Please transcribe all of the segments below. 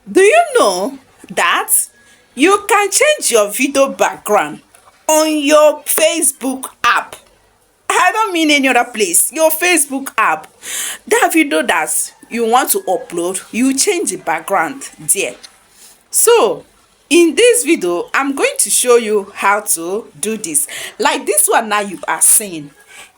Do you know that you can change your video background on your Facebook app? I don't mean any other place. Your Facebook app. That video that you want to upload, you change the background there. So, in this video, I'm going to show you how to do this. Like this one now you are seeing.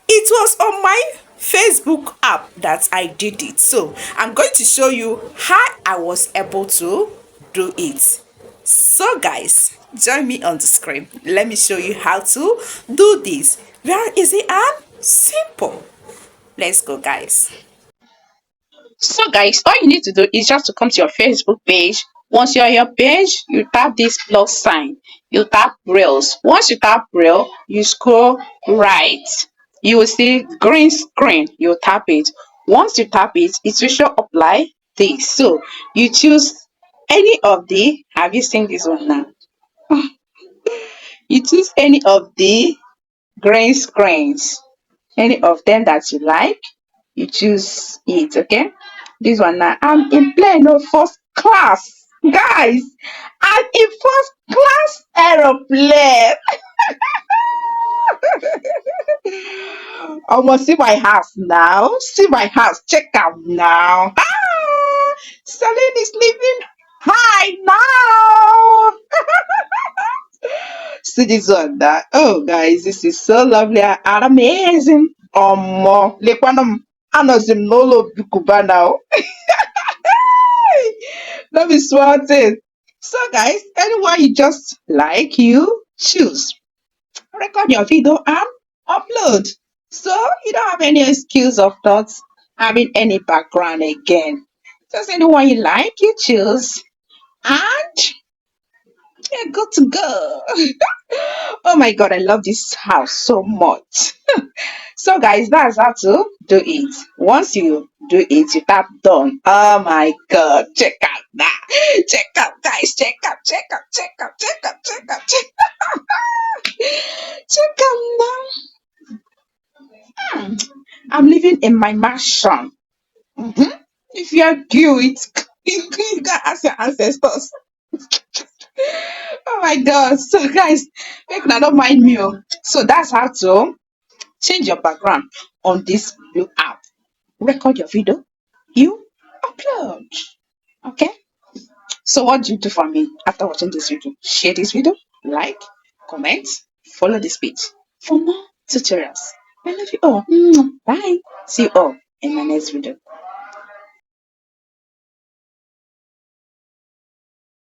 It was on my Facebook app that I did it. So, I'm going to show you how I was able to do it. So guys, join me on the screen. Let me show you how to do this. Very easy and simple. Let's go, guys. So guys, all you need to do is just to come to your Facebook page. Once you're on your page, you tap this plus sign. You tap Reels. Once you tap Reel, you scroll right. You will see green screen. You tap it. Once you tap it, it will show up like this. So you choose any of the, have you seen this one now? You choose any of the green screens, any of them that you like, you choose it. Okay, this one now, I'm in plane of first class, guys. I'm in first class aeroplane. Almost see my house now, see my house, check out now. Celine is living high now. See this one that, oh guys, this is so lovely and amazing. Lekwanum, anọzi m n'ụlọ Bikuba now. Let me swat it. So guys, anyone you just like, you choose. Record your video and upload. So you don't have any excuse of not having any background again. Just anyone you like, you choose. And you're good to go. Oh my god, I love this house so much. So guys, that's how to do it. Once you do it, you tap done. Oh my god, check out that. Check out guys, check out, check out, check out, check out, check out, check out now. Hmm, I'm living in my mansion. Mhm. If you are cute, you can ask your ancestors. Oh my god. So guys, make una don't mind me. So that's how to change your background on this blue app. Record your video, you upload. Okay, so what do you do for me after watching this video? Share this video, like, comment, follow this page for more tutorials. I love you all. Bye. See you all in my next video.